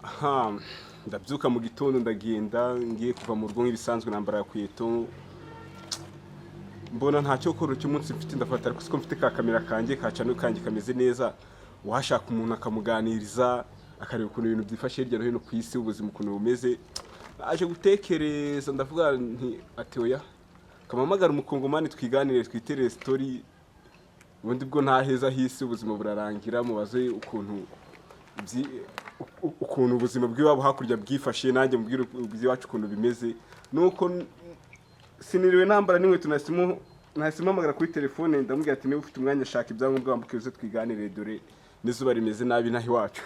aha ndabyuka mu gitondo ndagenda ngiye kuva mu rugo nk'ibisanzwe nambara kweto mbona nta cyo gukora cy'umunsi mfite ndafata ariko siko mfite ka kamera kanjye kacano kanjye kameze neza washaka umuntu akamuganiriza akareba ukuntu ibintu byifashe hirya no hino ku isi ubuzima ukuntu bumeze aje gutekereza ndavuga nti atoya kamamagara umukongomani twiganire twiterere story ubundi bwo nta heza hisi ubuzima burarangira mubaze ukuntu ubuzima bw'iwabo hakurya bwifashe nanjye mubwira iwacu ukuntu bimeze nuko siniriwe nambara n'inkweto nahisemo amagara kuri telefone ndamubwira ati niba ufite umwanya shaka ibyangombwa wambuke uze twiganire dore n'izuba rimeze nabi naho iwacu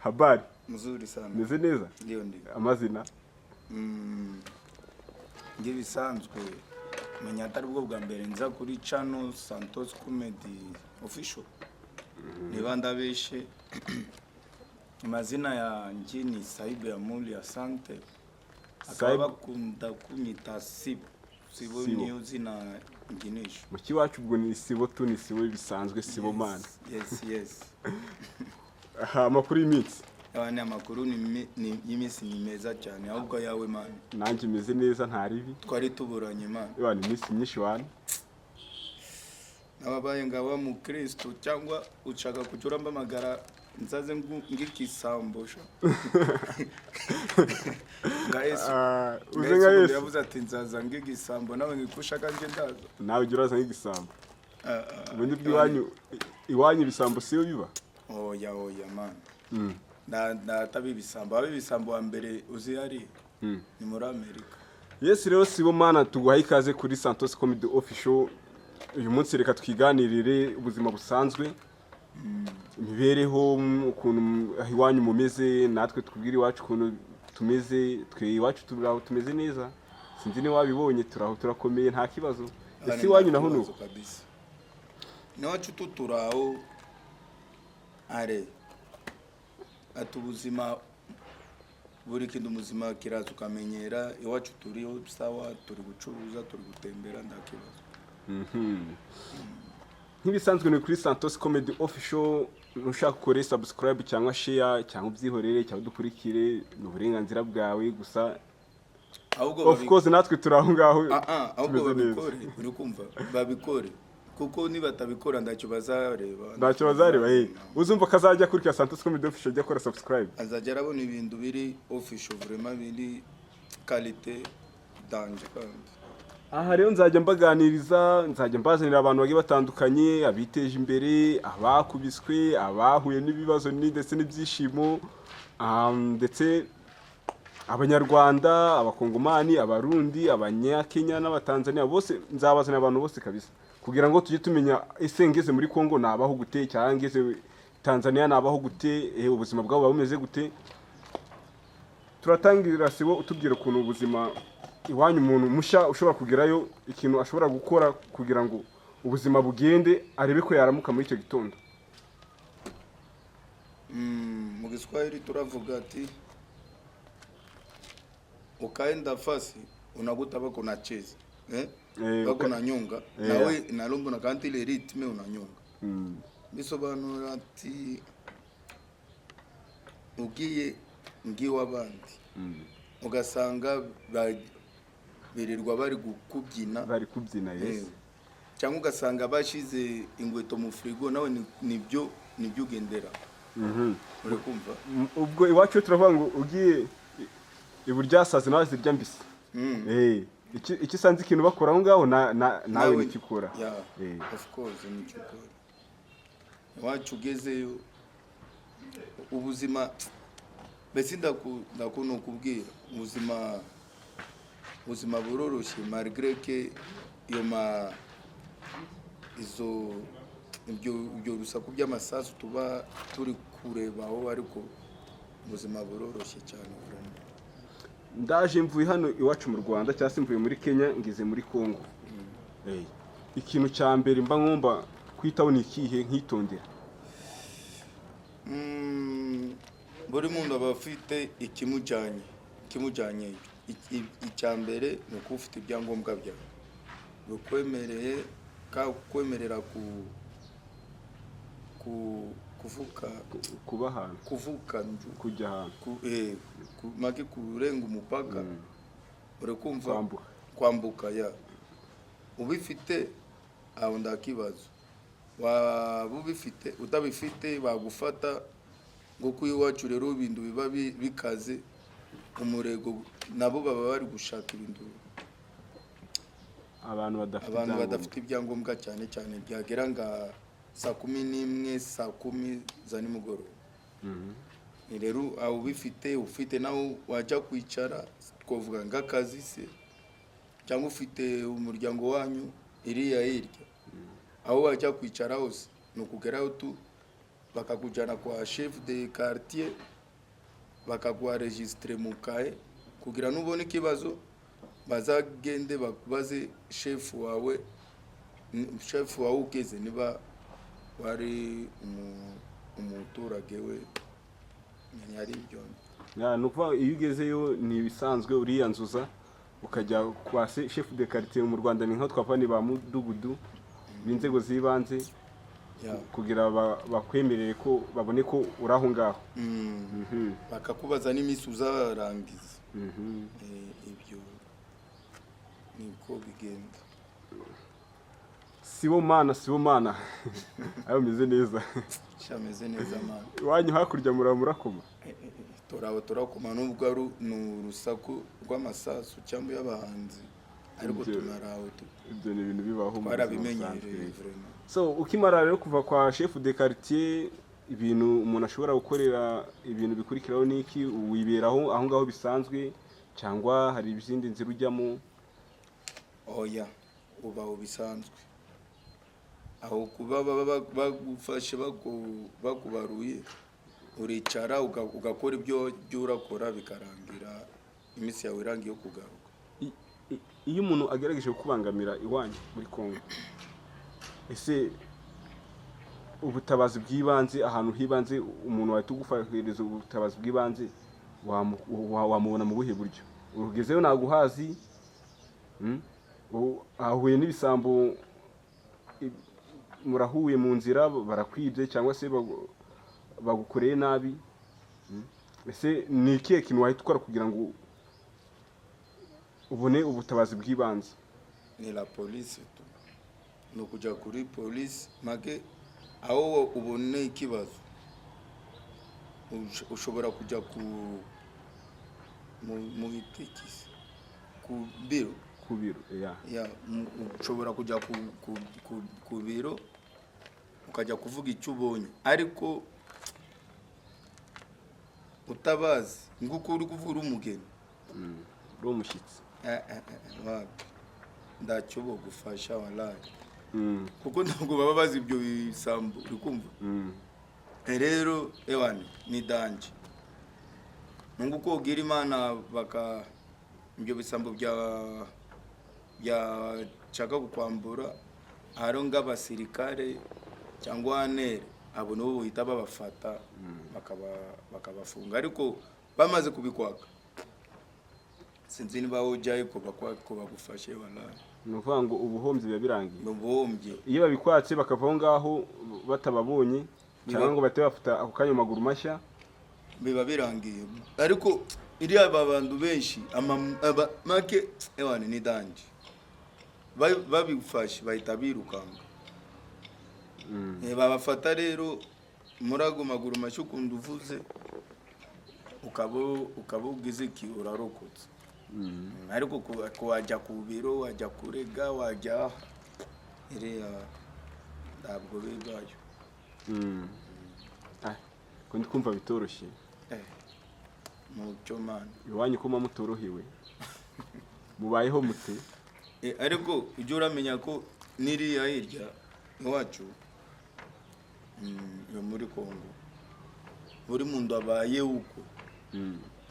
habari mzuri sana meze neza ndio amazina nge bisanzwe menya atari bwo bwa mbere nza kuri channel Santos Comedy Official niba ndabeshe amazina yanjye ni Saibe ya Muli Asante akaba kunda kunyita Sibo niyo zina nginisho mu kiwacu ubwo ni Sibo tu ni Sibo bisanzwe Sibo man yes amakuru y'iminsi abana amakuru ni y'imisi ni meza cyane ahubwo yawe man nanjye meze neza ntaribi twari tuburanye man ni imisi myinshi wana nababaye ngaba mu Kristo cyangwa ushaka kujura mbamagara nzaze ngikisambosha Yesu yavuze ati nzaza ngigisambo nawe ngikushaka nje ndaza nawe ujya uraza nk'igisambo ubundi iwanyu ibisambo siyo biba oya man ndatabi ibisambo abibisambo wa mbere uzi ari ni muri Amerika. Yes rero Sibo mana tuguhaye ikaze kuri Santos Comedy Official uyu munsi reka twiganirire ubuzima busanzwe imibereho ukuntu iwanyu mumeze natwe twubwira iwacu ukuntu tumeze twe iwacu tumeze neza sinzi ni wabibonye turakomeye nta kibazo ese iwanyu naho nuko kabisa iwacu tuturaho are atubuzima buri kintu muzima kiraza ukamenyera iwacu turiho sawa turi gucuruza turi gutembera ndakibazo nk'ibisanzwe ni kuri Santos Comedy Official nushaka kore subscribe cyangwa share cyangwa ubyihorere cyangwa dukurikire n'uburenganzira bwawe gusa of course natwe turaho ngaho ahubwo babikore uri kumva babikore kuko niba tabikora ndacyo bazareba uzumva kazajya kuri Santos Comedy Official jya kora subscribe azajya arabona ibintu biri official vraiment biri qualité danger kandi aha rero nzajya mbaganiriza nzajya mbazanira abantu bagiye batandukanye abiteje imbere abakubiswe abahuye n'ibibazo ndetse n'ibyishimo ndetse abanyarwanda abakongomani abarundi abanyakenya n'abatanzania bose nzabazanira abantu bose kabisa kugira ngo tujye tumenya ese ngeze muri Kongo nabaho gute cyangwa ngeze Tanzania nabaho gute ubuzima bwabo bumeze gute turatangira Sibo utubwira ukuntu ubuzima iwanyu umuntu musha ushobora kugerayo ikintu ashobora gukora kugira ngo ubuzima bugende arebe ko yaramuka muri icyo gitondo mu Kiswahili turavuga ati ukaenda fasi unakuta bako nacheza bako nanyonga nawe nalombo na kanti ile ritme unanyonga bisobanura ati ugiye ngiwa abandi ugasanga birirwa bari kubyina yes cyangwa ugasanga bashize ingweto mu frigo nawe nibyo ugendera uri kumva ubwo iwacu turavuga ngo ugiye iburyasaze nawe zirya mbisi iki sanze ikintu bakora aho ngaho nawe nikikora of course nikikora iwacu ugezeyo ubuzima bese ndakunu kubwira ubuzima buroroshye malgré que ibyo rusaku by'amasasu tuba turi kurebaho ariko ubuzima buroroshye cyane ndaje mvuye hano iwacu mu Rwanda cyangwa se mvuye muri Kenya ngize muri Kongo ikintu cya mbere mba ngomba kwitaho ni ikihe nkitondera buri muntu aba afite ikimujyanye icya mbere ni uko ufite ibyangombwa byawe bikwemerera kuba ahantu kuvuka kujya ahantu make kurenga umupaka urakumva kwambuka ya ubifite aho ndakibazo waba ubifite utabifite bagufata ngo kuyiwacu rero ibintu biba bikaze umurego nabo baba bari gushaka ibintu abantu badafite ibyangombwa cyane cyane byagera nga saa 11 saa 10 za nimugoroba rero aho ufite nawe wajya kwicara twavuga ngakazi se cyangwa ufite umuryango wanyu iriya hirya aho wajya kwicara hose ni ukugeraho tu bakakujyana kwa chef de quartier bakaguha registre mu kaye kugira nubone ikibazo bazagende bakubaze chef wawe ugeze niba wari umuturage we nyari ibyo nukuva iyo ugezeyo ni ibisanzwe uriyanzuza ukajya kwa chef de quartier mu Rwanda ni nka twavani ba mudugudu b'inzego z'ibanze kugira bakwemerere ko babone ko uraho ngaho bakakubaza n'imisi uzarangiza ibyo niko bigenda sibo mana ayo meze neza cyameze neza mana wanyu hakurya murakoma turakoma nubwo ari urusaku rw'amasasu cyangwa y'abahanzi ariko tunaraho ibyo ni ibintu bibaho barabimenyereye so ukimara rero kuva kwa chef de quartier ibintu umuntu ashobora gukorera ibintu bikurikiraho niki wiberaho aho ngaho bisanzwe cyangwa hari izindi nzira ujyamo oya ubaho bisanzwe aho kuba bagufashe bakubaruye uricara ugakora ibyo urakora bikarangira iminsi yawe irangiye yo kugaruka iyo umuntu agerageje kubangamira iwanyu muri Kongo ese ubutabazi bw'ibanze ahantu hibanze umuntu wahita ugufashiriza ubutabazi bw'ibanze wamubona mu buhe buryo urugezeyo naguhazi ahuye n'ibisambo murahuye mu nzira barakwibye cyangwa se bagukoreye nabi ese ni ikihe kintu wahita ukora kugira ngo ubone ubutabazi bw'ibanze ni la police no kujya kuri police make aho ubone ikibazo ushobora kujya mu itikisi ku biro ushobora kujya ku biro ukajya kuvuga icyo ubonye ariko utabazi nguko uri kuvura umugeni uri umushyitsi ndacyo bogufasha walahi kuko ntabwo baba bazi ibyo bisambo uri kumva rero ewani ni danje nguko ugira imana baka ibyo bisambo byashaka kukwambura haro ng'abasirikare cyangwa ntera abo nibo bahita babafata bakabafunga ariko bamaze kubikwaka sinzi niba ujyayo ko bagufashe walahi ni ukuvuga ngo ubuhombyi biba birangiye ubuhombyi iyo babikwatse bakavaho ngaho batababonye cyangwa ngo bahite bafata ako kanya amaguru mashya biba birangiye ariko iriya abantu benshi make ewani ni danje babifashe bahita birukanga babafata rero muri ago maguru mashya ukunda uvuze ukaba ugize iki urarokotse ariko wajya ku biro wajya kurega wajya iriya ntabwo bibayo ko ndi kumva bitoroshye mucyo mana iwanyu ko mutorohewe mubayeho mute ariko ujye uramenya ko n'iriya hirya iwacu yo muri Kongo buri muntu abayeho uko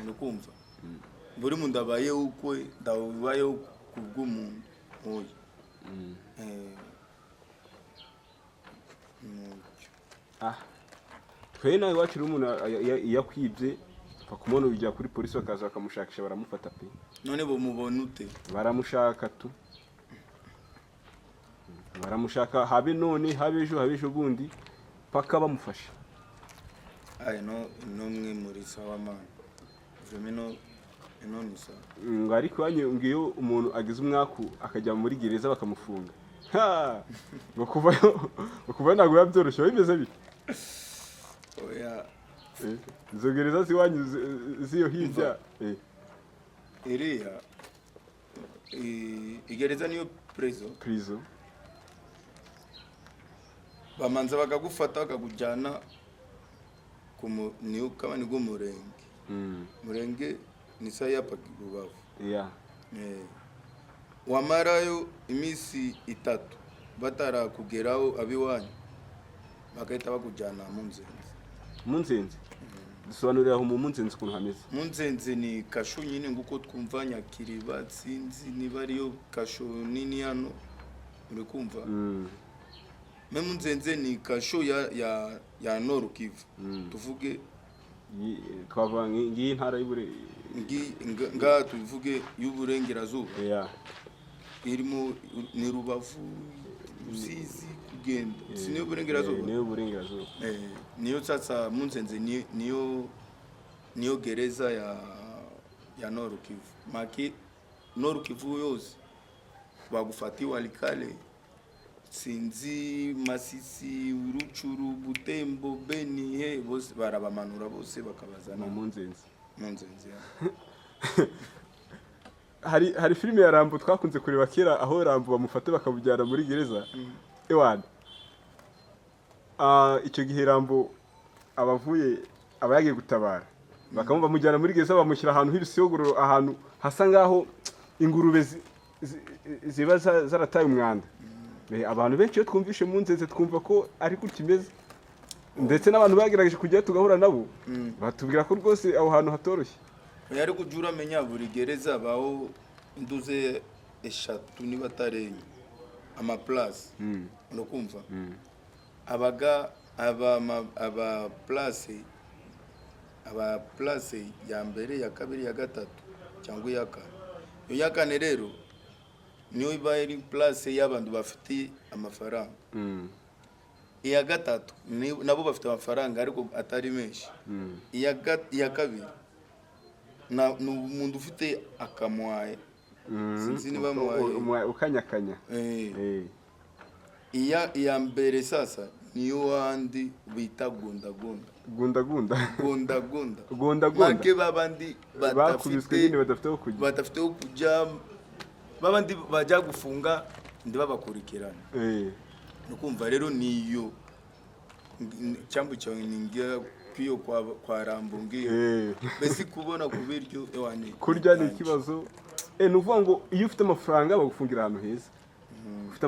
uri kumva buri muntu abayeho uko ndabayeho ku bw'umuntu oya twe nawe iwacu rero umuntu iyo akwibye upfa kumubona ujya kuri polisi bakaza bakamushakisha baramufata pe none bamubona ute baramushaka tu baramushaka habe none habe ejo bundi paka bamufasha Ai no mwe muri sawa man. Vraiment no ni sawa. ngo ariko ngiyo umuntu agize umwaku akajya muri gereza bakamufunga ngo kuvayo ntabwo biba byoroshye bimeze bite? Oya izo gereza ziwanyu ziyo hirya iriya igereza niyo prison bamanza bakagufata bakakujyana niyo kaba ni murenge murenge ni saya pa Rubavu wamarayo iminsi 3 batarakugeraho abiwanyu bagahita bakujyana mu nzenze dusobanurira aho mu nzenze ukuntu hameze. Mu nzenze ni kasho nyine nguko twumva Nyakiriba sinzi niba ariyo kasho nini hano uri kumva mu nzenze ni kasho ya Nord Kivu tuvuge twava ngiyi ntara nga tuvuge y'uburengerazuba irimo ni Rubavu Rusizi kugenda siniyo burengerazuba niyo sasa mu nzenze niyo gereza ya Nord Kivu maki Nord Kivu yose bagufatiye Walikale sinzi Masisi Ruchuru Butembo Beni bose barabamanura bose bakabazana mu nzenze hari filime ya Rambo twakunze kureba kera aho Rambo bamufata bakabujyana muri gereza ewana icyo gihe Rambo aba yagiye gutabara bakamujyana muri gereza bamushyira ahantu h'ibisiyogororo ahantu hasa ngaho ingurube ziba zarataye umwanda abantu benshi iyo twumvishe mu nzenze twumva ko ari gutya imeze ndetse n'abantu bagerageje kujya tugahura nabo batubwira ko rwose aho hantu hatoroshye. Yari kujura menya buri gereza baho induze 3 niba tarenye ama place urukumva abaga aba place ya mbere ya kabiri ya gatatu cyangwa ya kane yo ya kane rero niyo iba iri place y'abantu bafite amafaranga iya gatatu nabo bafite amafaranga ariko atari menshi iya kabiri n'umuntu ufite akamwaye sinzi niba mwaye ukanyakanya iya mbere sasa niyo handi bita gunda make babandi badafite kujya babandi bajya gufunga ndi babakurikirana nukumva rero niyo cyambu cyo ningira kwiyo kwa Rambo ngiyo besi kubona kubiryo ewani kurya ni ikibazo nuvuga ngo iyo ufite amafaranga bagufungira ahantu heza ufite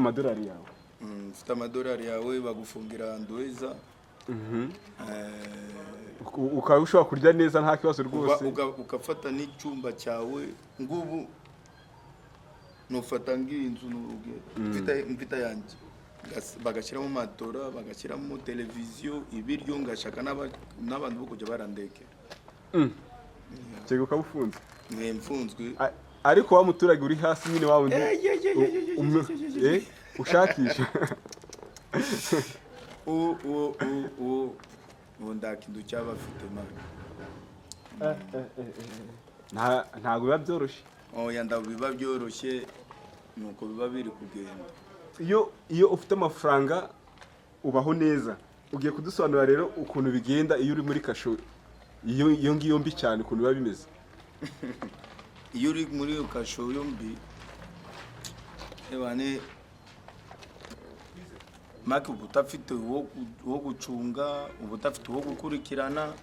amadolari yawe bagufungira ahantu heza ukaba ushobora kurya neza nta kibazo rwose ukafata n'icyumba cyawe ngubu nufata ng'inzu mfita yanjye bagashyiramo matora bagashyiramo televiziyo ibiryo ngashaka n'abantu bo kujya barandekera cyego ukabufunze mfunzwe ariko wa muturage uri hasi nyine wawe ushakisha ndakindu cyabafite ntago biba byoroshye oya biba byoroshye nuko biba biri kugenda iyo ufite amafaranga ubaho neza ugiye kudusobanura rero ukuntu bigenda iyo uri muri kasho iyo ngiyo mbi cyane ukuntu biba bimeze iyo uri muri iyo kasho yombi ebane maki ubutafite wo gucunga ubutafite wo gukurikirana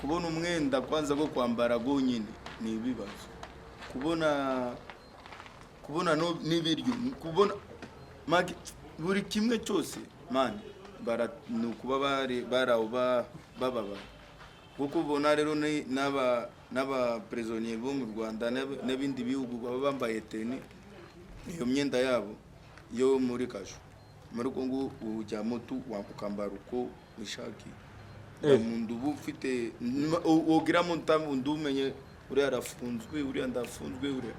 kubona umwenda kwanza go kwambara gonyine ni ibibazo kubona n'ibiryo kubona maki buri kimwe cyose man nukuba baba kuko ubona rero n'aba prisonniers bo mu Rwanda n'ibindi bihugu baba bambaye teni iyo myenda yabo yo muri kasho muri Kongo ujya moto wakambara uko wishaki umuntu ubu ufite wogira montamu ndumenye uri arafunzwe uri ndafunzwe uri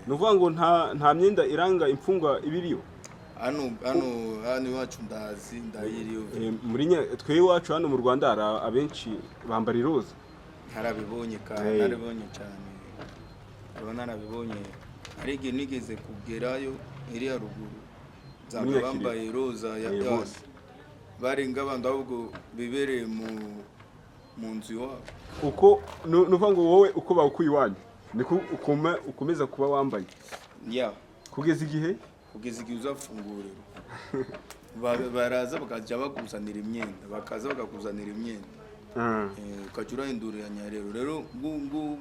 nuvuga ngo nta myenda iranga imfungwa ibiriyo hano iwacu ndahiriyo. twe iwacu hano mu Rwanda hari abenshi bambara iroza. Narabibonye kandi narabibonye cyane. Narabibonye. Hari igihe nigeze kugerayo iri haruguru. Zanga bambaye iroza ya barenga abandi ahubwo bibereye mu nzu iwabo. Uko nuvuga ngo wowe uko bawukuye iwanyu niko ukomeza kuba wambaye. Kugeza igihe uzafungurira. Baraza bakajya bakuzanira imyenda, ukajya urahinduranya rero ngubu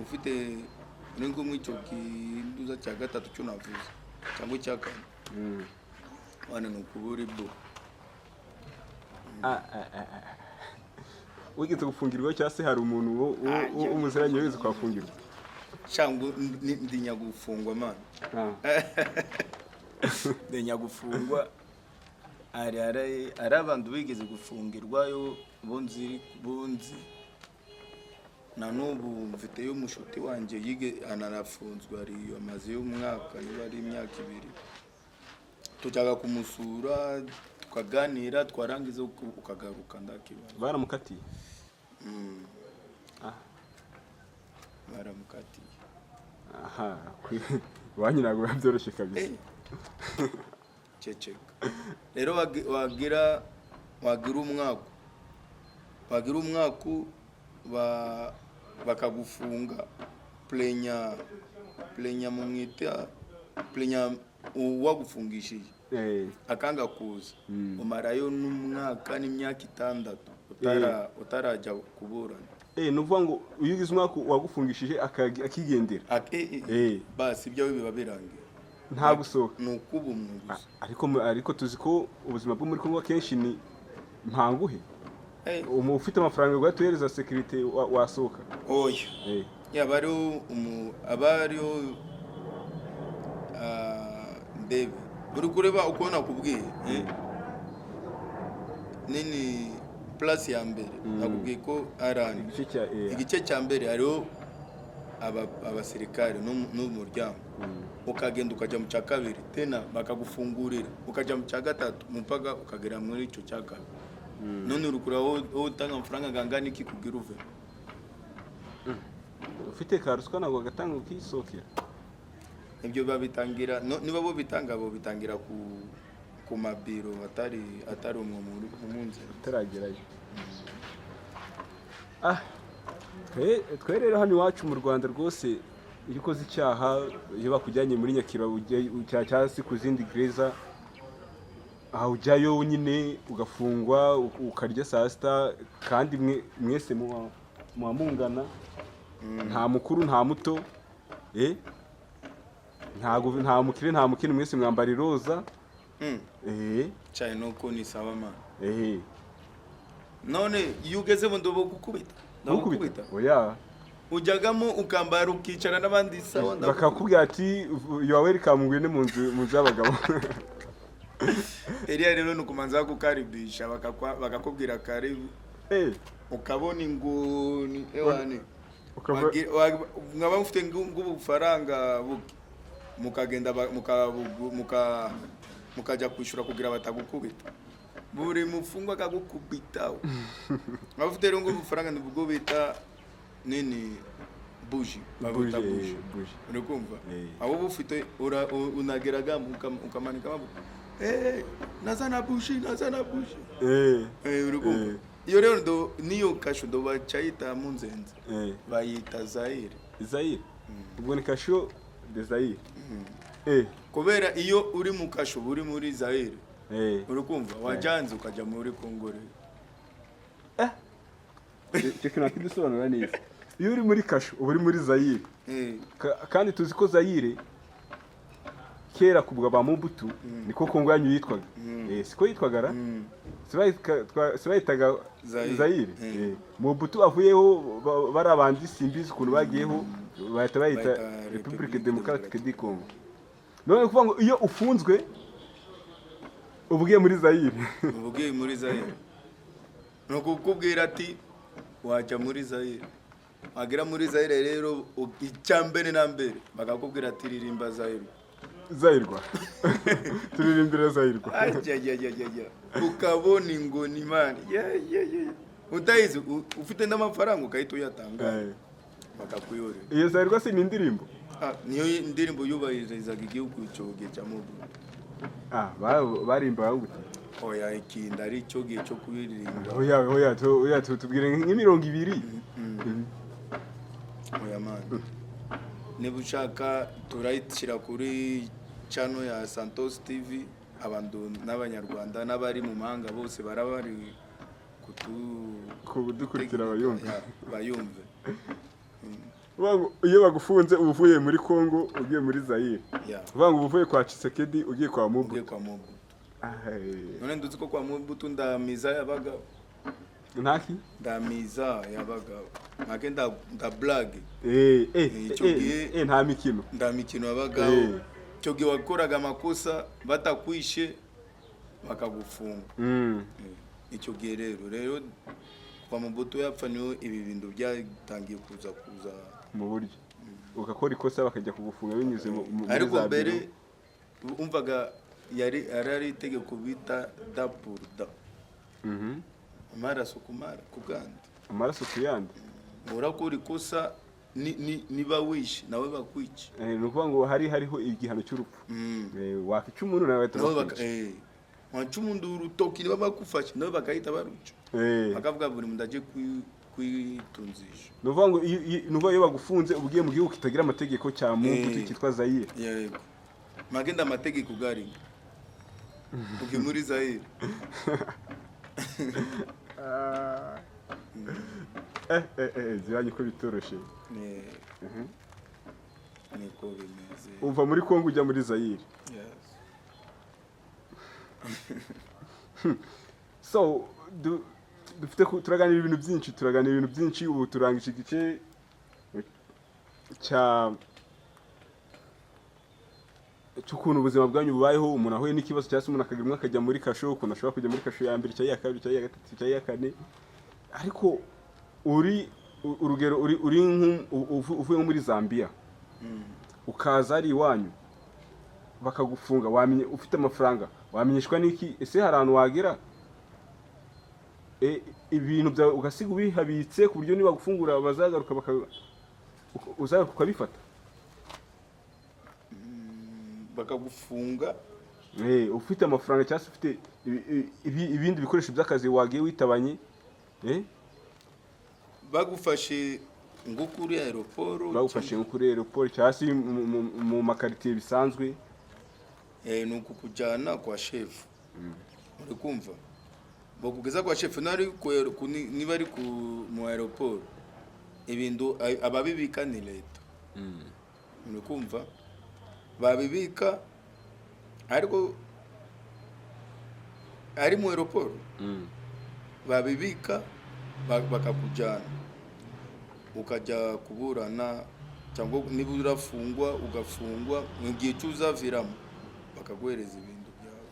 ufite n'ingo mw'icyo kinduza cya gatatu cyo navuze cyangwa icya kane. Wane nukuburi bwo. Wigeze gufungirwa cyangwa se hari umuntu w'umuziranye wese kwafungirwa? Cyangwa ndinya gufungwa man. Ndinya gufungwa. Ari abantu bigeze gufungirwayo bunzi na n'ubu mfite y'umushuti wanje anarafunzwe ari amaze y'umwaka niba ari imyaka 2. Tujyaga kumusura tukaganira twarangiza ukagaruka ndakibaza. Baramukatiye? Baramukatiye. Aha, wanyirago byoroshye kabisa. Ceceka. Rero wagira umwaka bakagufunga plenya mu mwita plenya uwagufungishije akanga kuza umarayo n'umwaka n'imyaka 6 utarajya kuburana. Nuvuga ngo iyo ugize umwaka wagufungishije akigendera basi ibyo biba birangiye nta gusohoka. Nukuba umuntu ariko tuzi ko ubuzima bwo muri Kongo kenshi ni mpanguhe. Ufite amafaranga ngo atuhereza security wasohoka. Abariho ndebe uri kureba uko nakubwiye nini place ya mbere nakubwiye ko arani igice cya mbere hariho abasirikare n'umuryango. Ukagenda ukajya mu cya kabiri tena bakagufungurira ukajya mu cya gatatu mpaka ukagera muri icyo cya kabiri. None urukura wowe utanga amafaranga gangana iki kugira uve? Ufite karuswa nago gatanga ukisokera. Ibyo babitangira niba bo bitangira ku mabiro atari umwe mu munsi utaragerayo. Twe rero hano iwacu mu Rwanda rwose iyo ukoze icyaha iyo bakujyanye muri Nyakira cyangwa se ku zindi gereza aho ujyayo nyine ugafungwa ukarya saa sita kandi mwese muamungana nta mukuru nta muto nta mukire nta mukene mwese mwambara iroza. cyane nuko ni sawa man. None iyo ugeze mu ndobo gukubita oya ujyagamo ukambara ukicara n'abandi sawa bakakubwira ati you are welcome ngwene mu nzu y'abagabo. Rero nukumanza kukaribisha bakakubwira karibu ukabona inguni ewane mwaba mufite ngubufaranga mukagenda mukajya kwishura kugira batagukubita buri mufungwa akagukubitaho. Mwaba mufite rero ngubufaranga nibwo bita nini buji babuta buji urikumva abo bufite unageraga ukamanika amaboko nazana buji urikumva. Iyo rero niyo kasho ndo bacayita mu nzenze bayita Zaire. Ubwo ni kasho de Zaire. Kubera iyo uri mu kasho uri muri Zaire urikumva wajanze ukajya muri Kongo rero. Tekina kidusobanura neza. Iyo uri muri kasho uri muri Zaire kandi tuzi ko Zaire kera kubwa ba Mobutu niko Kongo yanyu yitwaga. Siko yitwagara sibayitaga Zaire. Mobutu avuyeho barabandi simbizi kuntu bagiyeho bayita Republique Démocratique du Congo. None kuvuga ngo iyo ufunzwe ubugiye muri Zaire no kukubwira ati wajya muri Zaire wagera muri Zaire rero icyambere na mbere bakakubwira ati ririmba Zaire Zahirwa turirimbira Zahirwa ajya ukabona ingoni mani utayizi ufite n'amafaranga ukahita uyatanga bakakuyore. Iyo Zahirwa si ni indirimbo niyo indirimbo yubahirizaga igihugu cyo gihe cya Mobutu. barimba gute? Oya ikinda ari cyo gihe cyo kuririmba. Oya tubwire nk'imirongo 2. Oya mani niba ushaka turayishyira kuri channel ya Santos TV, abantu n'abanyarwanda n'abari mu mahanga bose barabari kudukurikira bayumve. Iyo bagufunze uvuye muri Congo ugiye muri Zaire, ngo uvuye kwa Tshisekedi ugiye kwa Mobutu. None nduzi ko kwa Mobutu ndamiza yabaga ntaki ndamiza yabaga magenda nda blague nta mikino yabaga cyo gihe wakoraga amakosa batakwishe bakagufunga. Icyo gihe rero kwa Mobutu yapfa niyo ibi bintu byatangiye kuza mu buryo ugakora ikosa bakajya kugufunga binyuze mu ariko mbere umvaga yari itegeko bita dapurda amaraso kumara kuganda amaraso kuyandi urakora ikosa niba wishe nawe bakwica. Nukuvuga ngo hariho igihano cy'urupfu. Wakica umuntu nawe wacu umuntu urutoki niba bakufashe nawe bakahita baruca bakavuga buri muntu aje kwitunzisha. Nuvuga iyo bagufunze ugiye mu gihugu kitagira amategeko cya Mobutu cyitwa Zaire. Yego magenda amategeko gari ugiye muri Zaire. Ziranye ko bitoroshe. Niko bimeze. Uva muri Congo ujya muri Zaire. So dufite turaganira ibintu byinshi ubu turangije igice cy'ukuntu ubuzima bwanyu bubayeho. Umuntu ahuye n'ikibazo cyangwa se umuntu akajya muri kasho, ukuntu ashobora kujya muri kasho ya mbere cyangwa ya kabiri cyangwa ya gatatu cyangwa ya kane. Ariko urugero uri uvuye muri Zambia ukaza ari iwanyu bakagufunga, wamenye ufite amafaranga, wamenyeshwa n'iki? Ese hari ahantu wagera ibintu byawe ugasiga ubihabitse ku buryo niba gufungura bazagaruka uzagaruka ukabifata bakagufunga? Ufite amafaranga cyangwa se ufite ibindi bikoresho by'akazi wagiye witabanye bagufashe ngo kuri aeroport, bagufashe ngo kuri aeroport cyangwa se mu makaritiye bisanzwe, nuko kujyana kwa chef. Uri kumva bakugeza kwa chef niba ari mu aeroport ibintu ababibika ni leta. Uri kumva babibika ariko ari mu aeroport babibika bakakujyana ukajya kuburana cyangwa niba urafungwa ugafungwa mu gihe cyuzaviramo bakaguhereza ibintu byawe.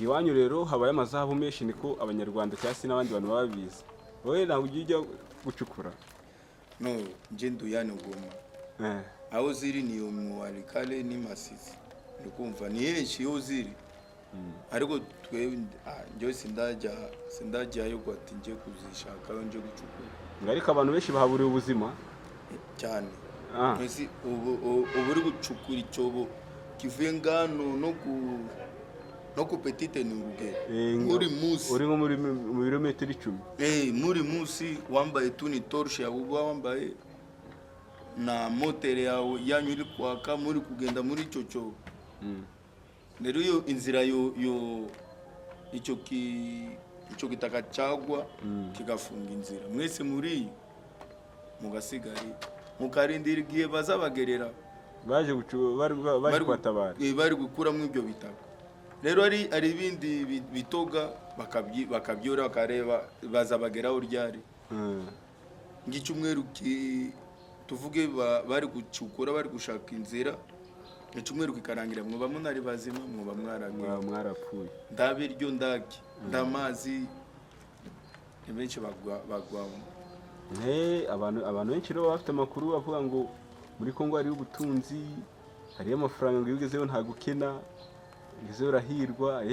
Iwanyu rero habaye amazahabu menshi niko abanyarwanda cyangwa se n'abandi bantu babizi. Wowe ntabwo ujya gucukura? No, nje nduyane Goma. Aho ziri ni mu Walikale ni Masisi. Ndi kumva ni henshi yo ziri. Ariko twe njye sindajyayo ko ati nje kuzishaka nje gucukura. Ariko abantu benshi bahaburiye ubuzima cyane. Ese ubu uri gucukura icyobo kivuye ngano no ku petite ni urugero muri musi uri nko muri birometero 10 muri musi wambaye tuni torche yawe wambaye na motere yawe yanyu iri kwaka muri kugenda muri icyo cyobo. Rero iyo inzira icyo gitaka cyagwa kigafunga inzira mwese muri mugasigari mukarindira igihe bazabagerera baje kwatabara bari gukuramo ibyo bitaka. Rero ari ibindi bitoga bakabyora bakareba bazabageraho ryari ng'icyumweru tuvuge bari gucukura bari gushaka inzira icyumweru kikarangira mwoba munari bazima mwoba mwarapfuye ndabiryo ndaki ndamazi benshi bagwamo. Abantu benshi rero bafite amakuru bavuga ngo muri Kongo hariyo ubutunzi, hariyo amafaranga ngo iyo ugezeyo ntagukena, ugezeyo urahirwa.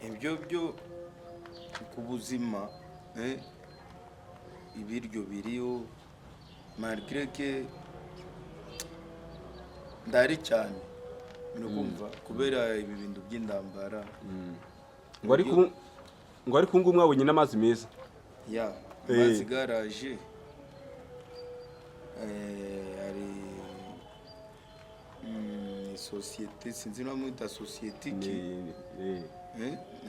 ibyo byo ku buzima ibiryo biriyo malgré que ndari cyane kumva kubera ibi bintu by'indambara. ngo ariko ngo mwabonye n'amazi meza. Ya amazi garaje ari société sinzi no mwita société ki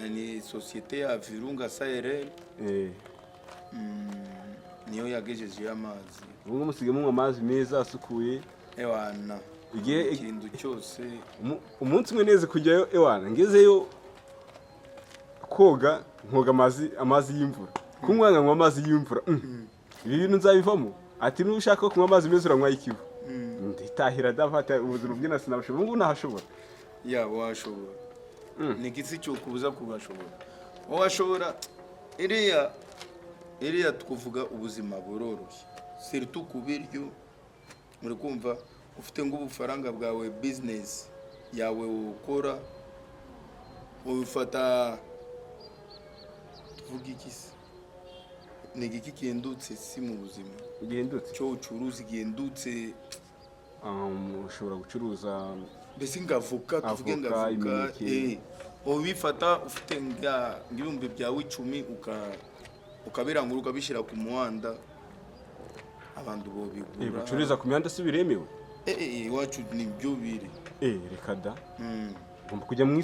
ni société ya Virunga Saherel niyo yagejeje amazi. Ubwo musige mu amazi meza asukuye ewana igihe ikintu cyose. Umunsi umwe neze kujyayo ewana ngezeyo koga nkoga amazi y'imvura kumwanga ngo amazi y'imvura ibi bintu nzabivamo ati nushaka kunywa amazi meza uranywa ikivu nditahira dafata ubuzima bw'ina sinabashobora ngo nahashobora. Ya washobora ni gisi cyo kubuza kubashobora washobora iriya tukuvuga ubuzima buroroshye surtout ku biryo. muri kumva ufite ngo ubufaranga bwawe business yawe ukora ufata tuvuga iki se ni iki kigendutse si mu buzima igendutse cyo ucuruza igendutse. ushobora gucuruza mbese ngavuka tuvuge ngavuka ubifata ufite ngibumbe byawe 10 ukabirangura ukabishira ku muhanda abantu bo bigura. Gucururiza ku mihanda si biremewe iwacu ni byo biri reka da ngomba kujya mu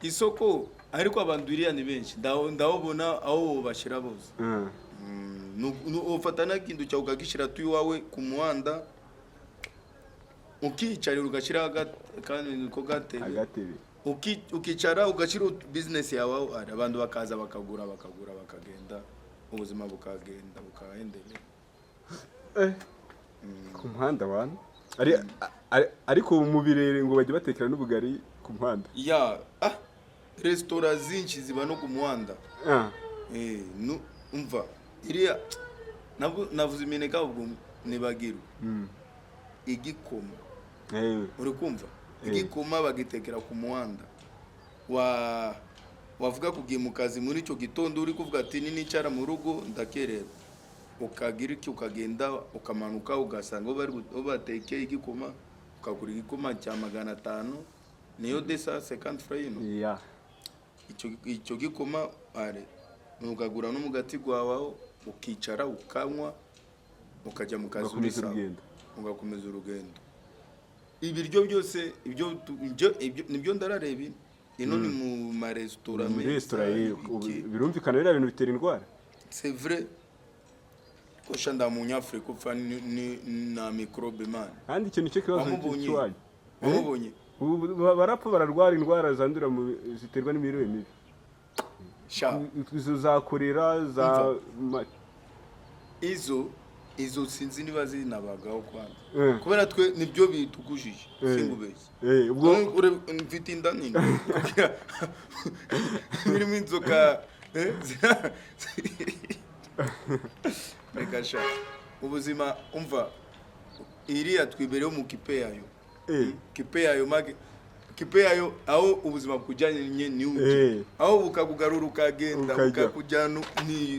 isoko ariko abantu iriya ni benshi ndabona aho bashira bose. Ufata nakindu cyawe ukagishira tu iwawe ku muhanda ukicarira ugashira kandi niko gatebe ukicara ugashira business yawe abantu bakaza bakagura bakagenda ubuzima bukagenda bukaendelea ku muhanda wana ariko mu birere ngo bajye batekera n'ubugari ku muhanda. Ya restaurant zinshi ziba no ku muhanda. Umva iriya navuze imineka ubwo nibagiru igikoma uri kumva igikoma bagitekera ku muhanda wavuga kugiye mu kazi muri cyo gitondo uri kuvuga ati nicara mu rugo ndakerera ukagira iki ukagenda ukamanuka ugasanga bari batekeye igikoma ukagura igikoma cya 500 niyo desa 50 francs. Icyo gikoma ukagura n'umugati gwawe ukicara ukanywa ukajya mu kazi ugakomeza urugendo. Ibiryo byose ibyo nibyo ndarareba ino ni mu maresitora birumvikana biriya bintu bitera indwara. C'est vrai ko shanda mu Nyafrika upfa na microbe man kandi ikintu cyo kibazo cy'uwanyu wabonye barapfa bararwara indwara zandura ziterwa n'imirire mibi za korera za izo sinzi niba zinabagaho kwanza kubera twe nibyo bitukujije singubeshye ubwo mfite inda nini birimo inzoka megasha ubuzima umva iriya twibereho mu kipe yayo aho ubuzima bujyanye niuje aho bukakugarura ukagenda ukakujyana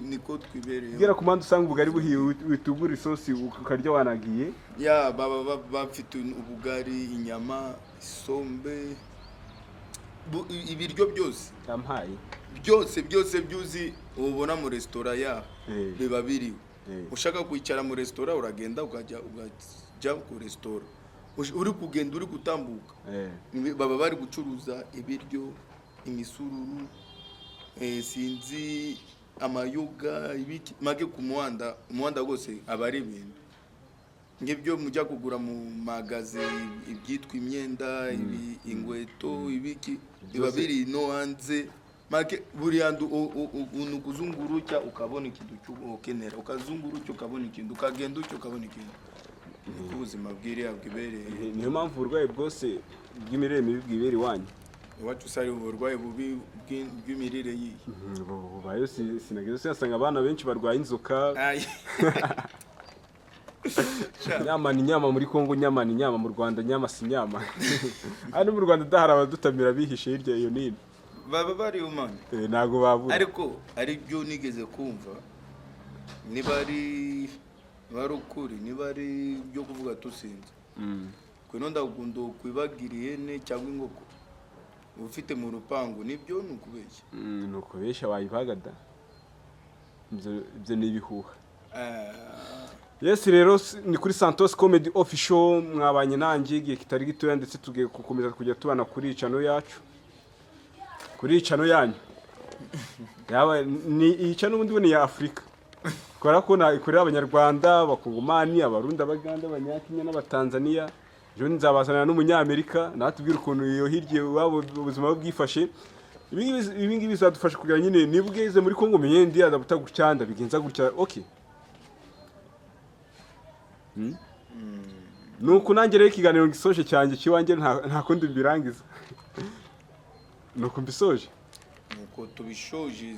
niko twibereye. Gera kumanda usanga ubugari buhiye witugura isosi ukarya wanagiye baba bafite ubugari inyama isombe ibiryo byose yampaye byose byuzi ubona mu restaurant ya biba biriwe. Ushaka kwicara mu restaurant uragenda ukajya ku restaurant uri kugenda uri gutambuka baba bari gucuruza ibiryo imisururu sinzi amayoga ibiki make ku muhanda gose abari ibintu ngibyo mujya kugura mu magaze ibyitwa imyenda ingweto ibiki biba biri no hanze make buri handu unukuzunguruka ukabona ikintu cy'ukenera ukazunguruka ukabona ikintu ukagenda ukabona ikintu ubuzima bwiriya bwibereye. Niyo mpamvu uburwayi bwose bw'imirire mibi bwibera iwanyu. Iwacu usari uburwayi bubi bw'imirire yiyi bubayo sinageze usanga abana benshi barwaye inzoka nyama ni nyama muri Kongo, nyama ni nyama mu Rwanda, nyama si nyama. Hano mu Rwanda dahara abadutamira bihishe hirya iyo nini. baba bari umana Ntago babura. ariko ari byo nigeze kumva niba ari ukuri niba ari byo kuvuga tusinze kwino ndagunda kwibagiriye ihene cyangwa ingoko ufite mu rupangu nibyo nukubeshya nukubeshya wayibagada ibyo ni ibihuha. Yes rero ni kuri Santos Comedy Official mwabanye nanjye igihe kitari gitoya ndetse tugiye gukomeza kujya tubana kuri channel yacu kuri channel yanyu yaba ni iyi channel ubundi ni ya Afrika kora ko na ikorera abanyarwanda bakongomani abarundi abaganda abanyakenya n'abatanzania je nzabazana n'umunyamerika natubwira ukuntu iyo hirye wabo ubuzima bwifashe ibingi bizadufasha kugira nyine nibweze muri Kongo menyendi adabuta gucyanda bigenza gutya okay nuko nanjye rero ikiganiro gisoje cyanjye kiwanjye nta kundi mbirangiza nuko mbisoje nuko tubishoje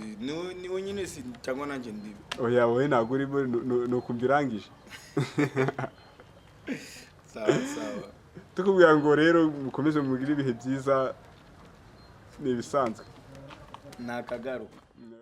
niwe nyine si cyangwa nanjye ndi oya wowe ntabwo urimo nuko mbirangije sawa sawa tukubwira ngo rero mukomeze mugire ibihe byiza ni ibisanzwe nakagaruka